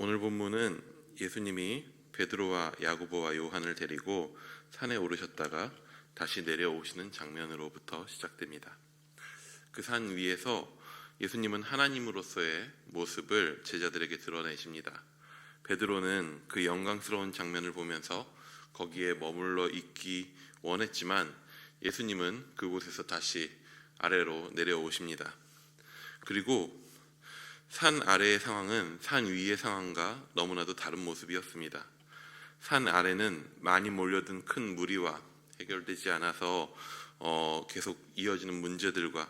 오늘 본문은 예수님이 베드로와 야고보와 요한을 데리고 산에 오르셨다가 다시 내려오시는 장면으로부터 시작됩니다. 그 산 위에서 예수님은 하나님으로서의 모습을 제자들에게 드러내십니다. 베드로는 그 영광스러운 장면을 보면서 거기에 머물러 있기 원했지만 예수님은 그곳에서 다시 아래로 내려오십니다. 그리고 산 아래의 상황은 산 위의 상황과 너무나도 다른 모습이었습니다. 산 아래는 많이 몰려든 큰 무리와 해결되지 않아서 계속 이어지는 문제들과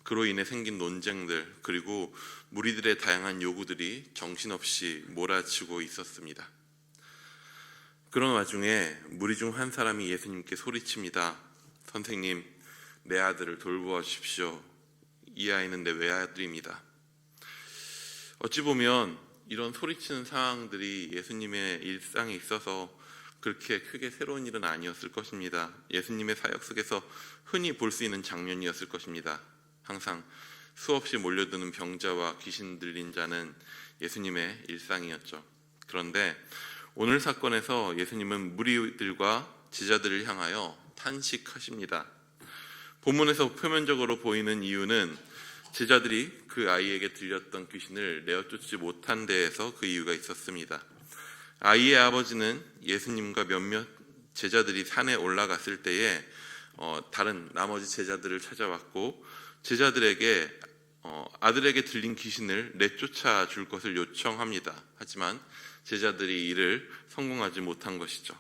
그로 인해 생긴 논쟁들, 그리고 무리들의 다양한 요구들이 정신없이 몰아치고 있었습니다. 그런 와중에 무리 중 한 사람이 예수님께 소리칩니다. 선생님, 내 아들을 돌보아 주십시오. 이 아이는 내 외아들입니다. 어찌 보면 이런 소리치는 상황들이 예수님의 일상에 있어서 그렇게 크게 새로운 일은 아니었을 것입니다. 예수님의 사역 속에서 흔히 볼 수 있는 장면이었을 것입니다. 항상 수없이 몰려드는 병자와 귀신 들린 자는 예수님의 일상이었죠. 그런데 오늘 사건에서 예수님은 무리들과 제자들을 향하여 탄식하십니다. 본문에서 표면적으로 보이는 이유는 제자들이 그 아이에게 들렸던 귀신을 내어쫓지 못한 데에서 그 이유가 있었습니다. 아이의 아버지는 예수님과 몇몇 제자들이 산에 올라갔을 때에 다른 나머지 제자들을 찾아왔고 제자들에게 아들에게 들린 귀신을 내쫓아 줄 것을 요청합니다. 하지만 제자들이 이를 성공하지 못한 것이죠.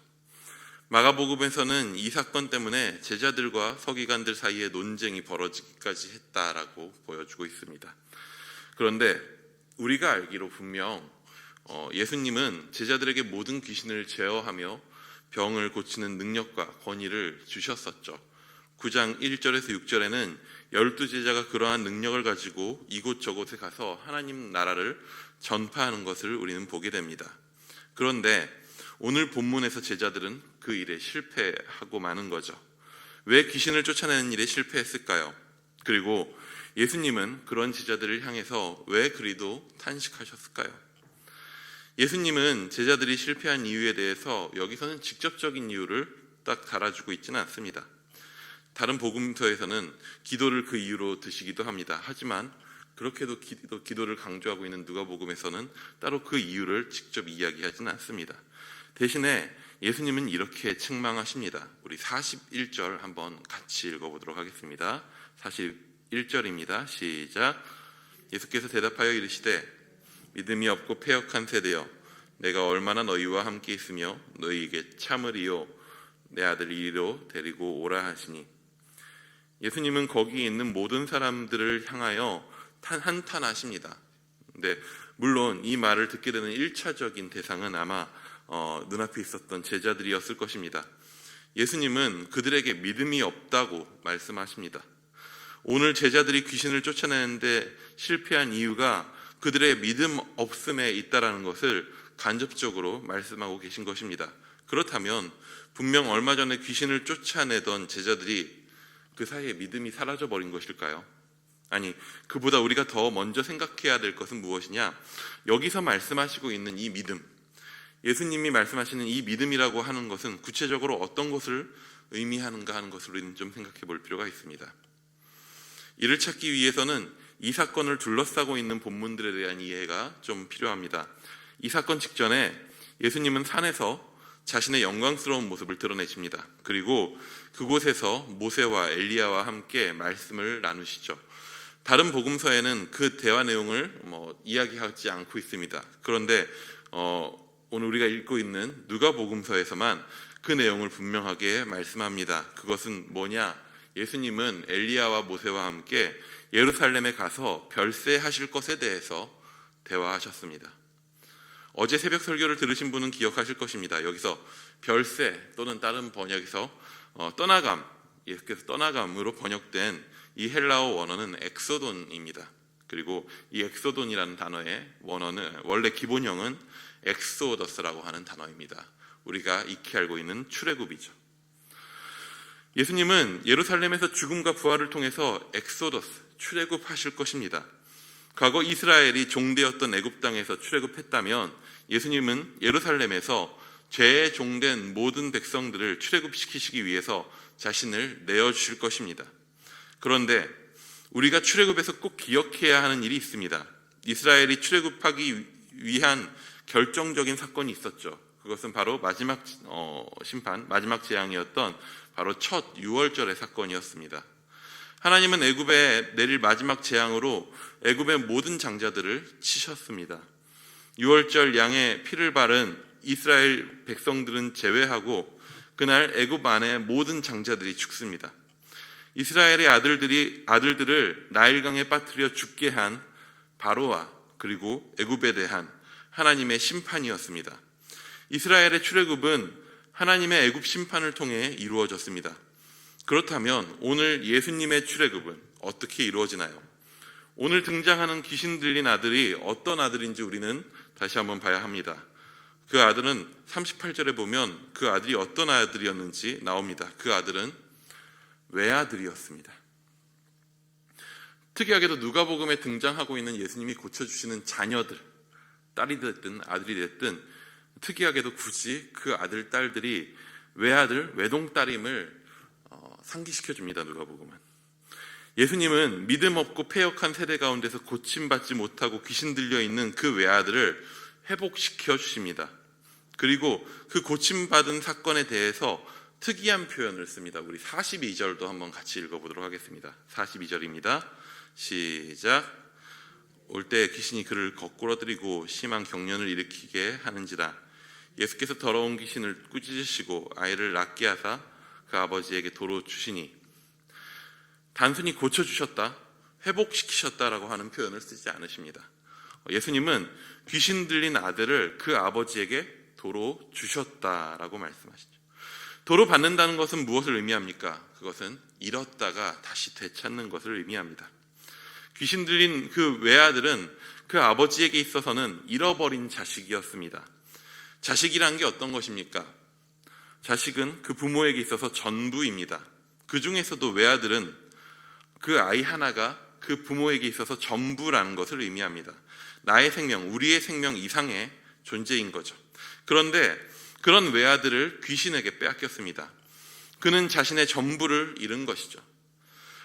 마가복음에서는 이 사건 때문에 제자들과 서기관들 사이에 논쟁이 벌어지기까지 했다라고 보여주고 있습니다. 그런데 우리가 알기로 분명 예수님은 제자들에게 모든 귀신을 제어하며 병을 고치는 능력과 권위를 주셨었죠. 9장 1절에서 6절에는 12제자가 그러한 능력을 가지고 이곳저곳에 가서 하나님 나라를 전파하는 것을 우리는 보게 됩니다. 그런데 오늘 본문에서 제자들은 그 일에 실패하고 마는 거죠. 왜 귀신을 쫓아내는 일에 실패했을까요? 그리고 예수님은 그런 제자들을 향해서 왜 그리도 탄식하셨을까요? 예수님은 제자들이 실패한 이유에 대해서 여기서는 직접적인 이유를 딱 달아주고 있지는 않습니다. 다른 복음서에서는 기도를 그 이유로 드시기도 합니다. 하지만 그렇게도 기도를 강조하고 있는 누가복음에서는 따로 그 이유를 직접 이야기하지는 않습니다. 대신에 예수님은 이렇게 책망하십니다. 우리 41절 한번 같이 읽어보도록 하겠습니다. 41절입니다. 시작. 예수께서 대답하여 이르시되 믿음이 없고 패역한 세대여, 내가 얼마나 너희와 함께 있으며 너희에게 참으리요, 내 아들 이리로 데리고 오라 하시니. 예수님은 거기 있는 모든 사람들을 향하여 한탄하십니다. 근데 물론 이 말을 듣게 되는 1차적인 대상은 아마 눈앞에 있었던 제자들이었을 것입니다. 예수님은 그들에게 믿음이 없다고 말씀하십니다. 오늘 제자들이 귀신을 쫓아내는데 실패한 이유가 그들의 믿음 없음에 있다라는 것을 간접적으로 말씀하고 계신 것입니다. 그렇다면 분명 얼마 전에 귀신을 쫓아내던 제자들이 그 사이에 믿음이 사라져버린 것일까요? 아니, 그보다 우리가 더 먼저 생각해야 될 것은 무엇이냐? 여기서 말씀하시고 있는 이 믿음, 예수님이 말씀하시는 이 믿음이라고 하는 것은 구체적으로 어떤 것을 의미하는가 하는 것을 우리는 좀 생각해 볼 필요가 있습니다. 이를 찾기 위해서는 이 사건을 둘러싸고 있는 본문들에 대한 이해가 좀 필요합니다. 이 사건 직전에 예수님은 산에서 자신의 영광스러운 모습을 드러내십니다. 그리고 그곳에서 모세와 엘리야와 함께 말씀을 나누시죠. 다른 복음서에는 그 대화 내용을 이야기하지 않고 있습니다. 그런데 오늘 우리가 읽고 있는 누가복음서에서만 그 내용을 분명하게 말씀합니다. 그것은 뭐냐? 예수님은 엘리야와 모세와 함께 예루살렘에 가서 별세하실 것에 대해서 대화하셨습니다. 어제 새벽 설교를 들으신 분은 기억하실 것입니다. 여기서 별세 또는 다른 번역에서 떠나감, 예수께서 떠나감으로 번역된 이 헬라어 원어는 엑소돈입니다. 그리고 이 엑소돈이라는 단어의 원어는 원래 기본형은 엑소더스라고 하는 단어입니다. 우리가 익히 알고 있는 출애굽이죠. 예수님은 예루살렘에서 죽음과 부활을 통해서 엑소더스, 출애굽하실 것입니다. 과거 이스라엘이 종되었던 애굽 땅에서 출애굽했다면 예수님은 예루살렘에서 죄에 종된 모든 백성들을 출애굽시키시기 위해서 자신을 내어주실 것입니다. 그런데 우리가 출애굽에서 꼭 기억해야 하는 일이 있습니다. 이스라엘이 출애굽하기 위한 결정적인 사건이 있었죠. 그것은 바로 마지막 심판, 마지막 재앙이었던 바로 첫 유월절의 사건이었습니다. 하나님은 애굽에 내릴 마지막 재앙으로 애굽의 모든 장자들을 치셨습니다. 유월절 양의 피를 바른 이스라엘 백성들은 제외하고 그날 애굽 안에 모든 장자들이 죽습니다. 이스라엘의 아들들을 나일강에 빠뜨려 죽게 한 바로와 그리고 애굽에 대한 하나님의 심판이었습니다. 이스라엘의 출애굽은 하나님의 애굽 심판을 통해 이루어졌습니다. 그렇다면 오늘 예수님의 출애굽은 어떻게 이루어지나요? 오늘 등장하는 귀신 들린 아들이 어떤 아들인지 우리는 다시 한번 봐야 합니다. 그 아들은 38절에 보면 그 아들이 어떤 아들이었는지 나옵니다. 그 아들은 외아들이었습니다. 특이하게도 누가복음에 등장하고 있는 예수님이 고쳐주시는 자녀들, 딸이 됐든 아들이 됐든 특이하게도 굳이 그 아들, 딸들이 외아들, 외동딸임을 상기시켜줍니다. 누가복음은. 예수님은 믿음 없고 패역한 세대 가운데서 고침받지 못하고 귀신 들려있는 그 외아들을 회복시켜 주십니다. 그리고 그 고침받은 사건에 대해서 특이한 표현을 씁니다. 우리 42절도 한번 같이 읽어보도록 하겠습니다. 42절입니다. 시작. 올 때 귀신이 그를 거꾸러뜨리고 심한 경련을 일으키게 하는지라. 예수께서 더러운 귀신을 꾸짖으시고 아이를 낫게 하사 그 아버지에게 도로 주시니. 단순히 고쳐주셨다, 회복시키셨다라고 하는 표현을 쓰지 않으십니다. 예수님은 귀신 들린 아들을 그 아버지에게 도로 주셨다라고 말씀하시죠. 도로 받는다는 것은 무엇을 의미합니까? 그것은 잃었다가 다시 되찾는 것을 의미합니다. 귀신 들린 그 외아들은 그 아버지에게 있어서는 잃어버린 자식이었습니다. 자식이란 게 어떤 것입니까? 자식은 그 부모에게 있어서 전부입니다. 그 중에서도 외아들은 그 아이 하나가 그 부모에게 있어서 전부라는 것을 의미합니다. 나의 생명, 우리의 생명 이상의 존재인 거죠. 그런데 그런 외아들을 귀신에게 빼앗겼습니다. 그는 자신의 전부를 잃은 것이죠.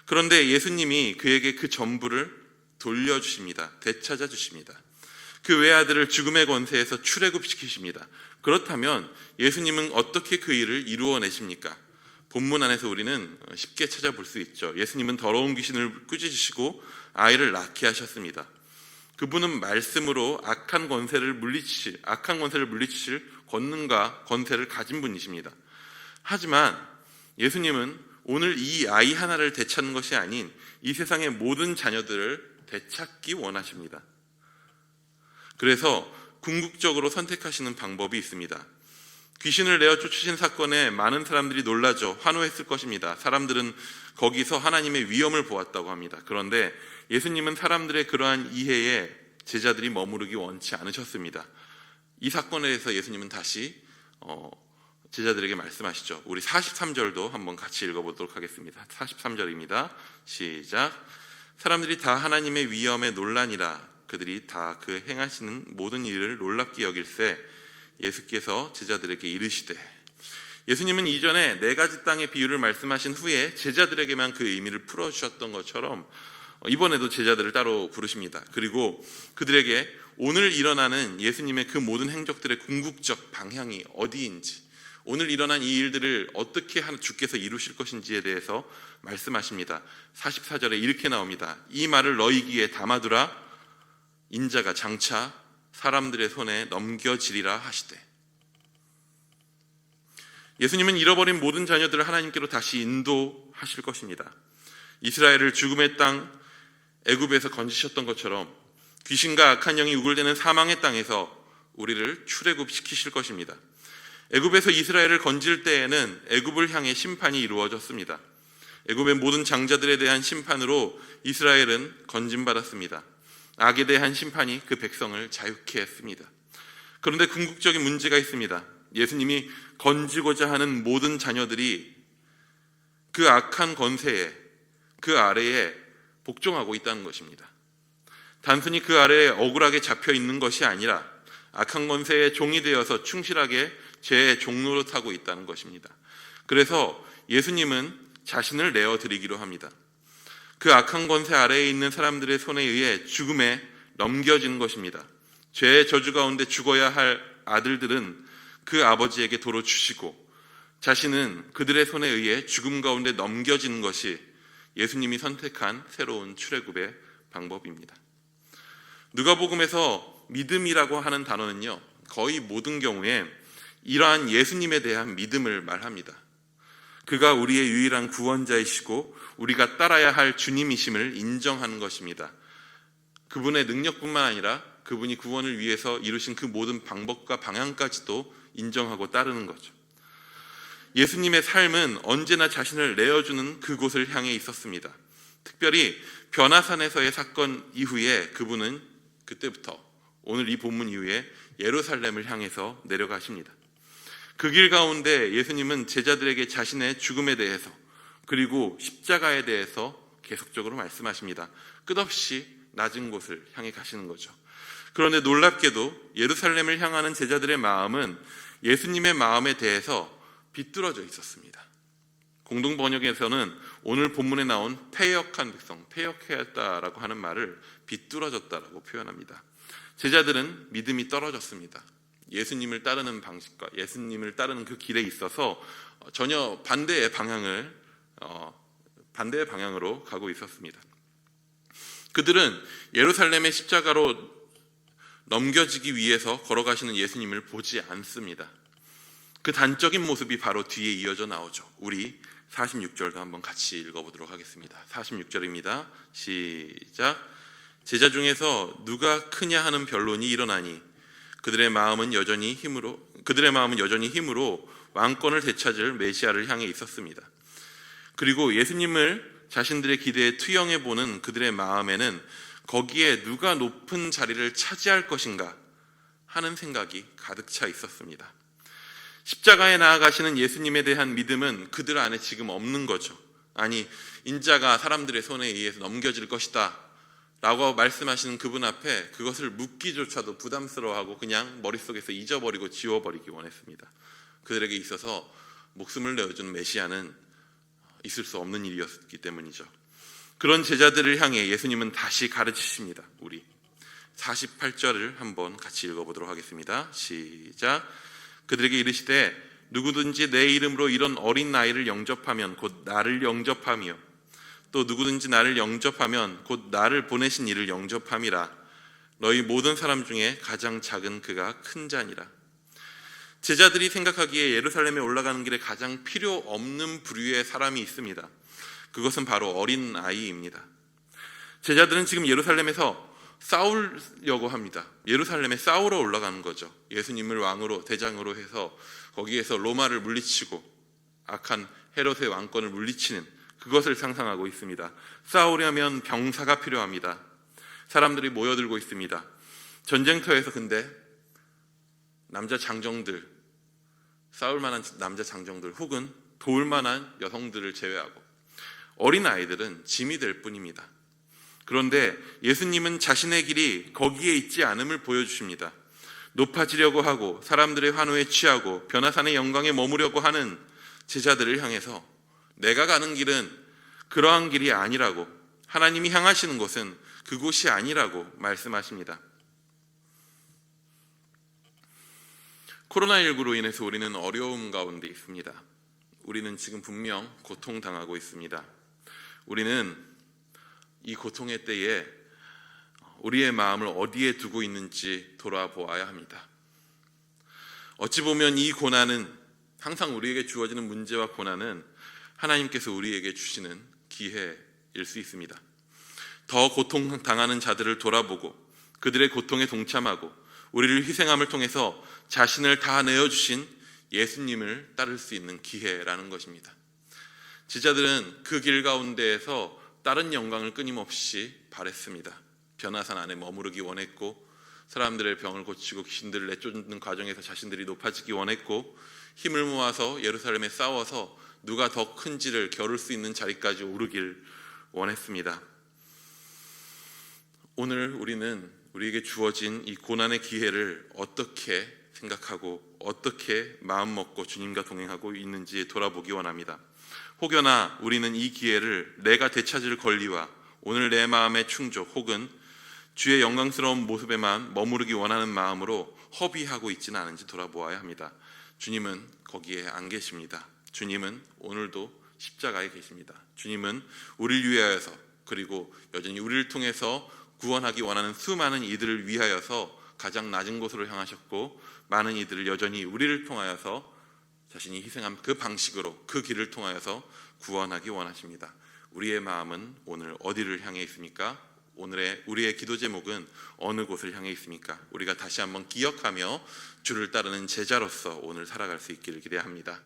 그런데 예수님이 그에게 그 전부를 돌려주십니다. 되찾아 주십니다. 그 외아들을 죽음의 권세에서 출애굽시키십니다. 그렇다면 예수님은 어떻게 그 일을 이루어내십니까? 본문 안에서 우리는 쉽게 찾아볼 수 있죠. 예수님은 더러운 귀신을 꾸짖으시고 아이를 낳게 하셨습니다. 그분은 말씀으로 악한 권세를 물리치실 권능과 권세를 가진 분이십니다. 하지만 예수님은 오늘 이 아이 하나를 되찾는 것이 아닌 이 세상의 모든 자녀들을 되찾기 원하십니다. 그래서 궁극적으로 선택하시는 방법이 있습니다. 귀신을 내어 쫓으신 사건에 많은 사람들이 놀라죠. 환호했을 것입니다. 사람들은 거기서 하나님의 위엄을 보았다고 합니다. 그런데 예수님은 사람들의 그러한 이해에 제자들이 머무르기 원치 않으셨습니다. 이 사건에 대해서 예수님은 다시 제자들에게 말씀하시죠. 우리 43절도 한번 같이 읽어보도록 하겠습니다. 43절입니다. 시작. 사람들이 다 하나님의 위엄에 놀라니라. 그들이 다 그 행하시는 모든 일을 놀랍게 여길세 예수께서 제자들에게 이르시되. 예수님은 이전에 4가지 땅의 비유를 말씀하신 후에 제자들에게만 그 의미를 풀어주셨던 것처럼 이번에도 제자들을 따로 부르십니다. 그리고 그들에게 오늘 일어나는 예수님의 그 모든 행적들의 궁극적 방향이 어디인지, 오늘 일어난 이 일들을 어떻게 주께서 이루실 것인지에 대해서 말씀하십니다. 44절에 이렇게 나옵니다. 이 말을 너희 귀에 담아두라. 인자가 장차 사람들의 손에 넘겨지리라 하시되. 예수님은 잃어버린 모든 자녀들을 하나님께로 다시 인도하실 것입니다. 이스라엘을 죽음의 땅 애굽에서 건지셨던 것처럼 귀신과 악한 영이 우글대는 사망의 땅에서 우리를 출애굽시키실 것입니다. 애굽에서 이스라엘을 건질 때에는 애굽을 향해 심판이 이루어졌습니다. 애굽의 모든 장자들에 대한 심판으로 이스라엘은 건짐받았습니다. 악에 대한 심판이 그 백성을 자유케 했습니다. 그런데 궁극적인 문제가 있습니다. 예수님이 건지고자 하는 모든 자녀들이 그 악한 권세에, 그 아래에 복종하고 있다는 것입니다. 단순히 그 아래에 억울하게 잡혀 있는 것이 아니라 악한 권세의 종이 되어서 충실하게 죄의 종로로 타고 있다는 것입니다. 그래서 예수님은 자신을 내어드리기로 합니다. 그 악한 권세 아래에 있는 사람들의 손에 의해 죽음에 넘겨지는 것입니다. 죄의 저주 가운데 죽어야 할 아들들은 그 아버지에게 도로 주시고 자신은 그들의 손에 의해 죽음 가운데 넘겨지는 것이 예수님이 선택한 새로운 출애굽의 방법입니다. 누가복음에서 믿음이라고 하는 단어는요, 거의 모든 경우에 이러한 예수님에 대한 믿음을 말합니다. 그가 우리의 유일한 구원자이시고 우리가 따라야 할 주님이심을 인정하는 것입니다. 그분의 능력뿐만 아니라 그분이 구원을 위해서 이루신 그 모든 방법과 방향까지도 인정하고 따르는 거죠. 예수님의 삶은 언제나 자신을 내어주는 그곳을 향해 있었습니다. 특별히 변화산에서의 사건 이후에 그분은 그때부터 오늘 이 본문 이후에 예루살렘을 향해서 내려가십니다. 그 길 가운데 예수님은 제자들에게 자신의 죽음에 대해서 그리고 십자가에 대해서 계속적으로 말씀하십니다. 끝없이 낮은 곳을 향해 가시는 거죠. 그런데 놀랍게도 예루살렘을 향하는 제자들의 마음은 예수님의 마음에 대해서 비뚤어져 있었습니다. 공동 번역에서는 오늘 본문에 나온 패역한 백성, 패역했다라고 하는 말을 비뚤어졌다라고 표현합니다. 제자들은 믿음이 떨어졌습니다. 예수님을 따르는 방식과 예수님을 따르는 그 길에 있어서 전혀 반대의 방향으로 가고 있었습니다. 그들은 예루살렘의 십자가로 넘겨지기 위해서 걸어가시는 예수님을 보지 않습니다. 그 단적인 모습이 바로 뒤에 이어져 나오죠. 우리 46절도 한번 같이 읽어보도록 하겠습니다. 46절입니다. 시작. 제자 중에서 누가 크냐 하는 변론이 일어나니 그들의 마음은 여전히 힘으로 왕권을 되찾을 메시아를 향해 있었습니다. 그리고 예수님을 자신들의 기대에 투영해 보는 그들의 마음에는 거기에 누가 높은 자리를 차지할 것인가 하는 생각이 가득 차 있었습니다. 십자가에 나아가시는 예수님에 대한 믿음은 그들 안에 지금 없는 거죠. 아니, 인자가 사람들의 손에 의해서 넘겨질 것이다 라고 말씀하시는 그분 앞에 그것을 묻기조차도 부담스러워하고 그냥 머릿속에서 잊어버리고 지워버리기 원했습니다. 그들에게 있어서 목숨을 내어주는 메시아는 있을 수 없는 일이었기 때문이죠. 그런 제자들을 향해 예수님은 다시 가르치십니다. 우리 48절을 한번 같이 읽어보도록 하겠습니다. 시작. 그들에게 이르시되 누구든지 내 이름으로 이런 어린 아이를 영접하면 곧 나를 영접하며 또 누구든지 나를 영접하면 곧 나를 보내신 이를 영접함이라. 너희 모든 사람 중에 가장 작은 그가 큰 자니라. 제자들이 생각하기에 예루살렘에 올라가는 길에 가장 필요 없는 부류의 사람이 있습니다. 그것은 바로 어린 아이입니다. 제자들은 지금 예루살렘에서 싸우려고 합니다. 예루살렘에 싸우러 올라가는 거죠. 예수님을 왕으로, 대장으로 해서 거기에서 로마를 물리치고 악한 헤롯의 왕권을 물리치는 그것을 상상하고 있습니다. 싸우려면 병사가 필요합니다. 사람들이 모여들고 있습니다. 전쟁터에서 근데 남자 장정들, 싸울 만한 남자 장정들 혹은 도울 만한 여성들을 제외하고 어린 아이들은 짐이 될 뿐입니다. 그런데 예수님은 자신의 길이 거기에 있지 않음을 보여주십니다. 높아지려고 하고 사람들의 환호에 취하고 변화산의 영광에 머무려고 하는 제자들을 향해서 내가 가는 길은 그러한 길이 아니라고, 하나님이 향하시는 곳은 그곳이 아니라고 말씀하십니다. 코로나19로 인해서 우리는 어려움 가운데 있습니다. 우리는 지금 분명 고통당하고 있습니다. 우리는 이 고통의 때에 우리의 마음을 어디에 두고 있는지 돌아보아야 합니다. 어찌 보면 이 고난은, 항상 우리에게 주어지는 문제와 고난은 하나님께서 우리에게 주시는 기회일 수 있습니다. 더 고통당하는 자들을 돌아보고 그들의 고통에 동참하고 우리를 희생함을 통해서 자신을 다 내어주신 예수님을 따를 수 있는 기회라는 것입니다. 제자들은 그 길 가운데에서 다른 영광을 끊임없이 바랬습니다. 변화산 안에 머무르기 원했고 사람들의 병을 고치고 귀신들을 내쫓는 과정에서 자신들이 높아지기 원했고 힘을 모아서 예루살렘에 싸워서 누가 더 큰지를 겨룰 수 있는 자리까지 오르길 원했습니다. 오늘 우리는 우리에게 주어진 이 고난의 기회를 어떻게 생각하고 어떻게 마음 먹고 주님과 동행하고 있는지 돌아보기 원합니다. 혹여나 우리는 이 기회를 내가 되찾을 권리와 오늘 내 마음의 충족 혹은 주의 영광스러운 모습에만 머무르기 원하는 마음으로 허비하고 있지는 않은지 돌아보아야 합니다. 주님은 거기에 안 계십니다. 주님은 오늘도 십자가에 계십니다. 주님은 우리를 위하여서 그리고 여전히 우리를 통해서 구원하기 원하는 수많은 이들을 위하여서 가장 낮은 곳으로 향하셨고 많은 이들을 여전히 우리를 통하여서 자신이 희생한 그 방식으로 그 길을 통하여서 구원하기 원하십니다. 우리의 마음은 오늘 어디를 향해 있습니까? 오늘의 우리의 기도 제목은 어느 곳을 향해 있습니까? 우리가 다시 한번 기억하며 주를 따르는 제자로서 오늘 살아갈 수 있기를 기대합니다.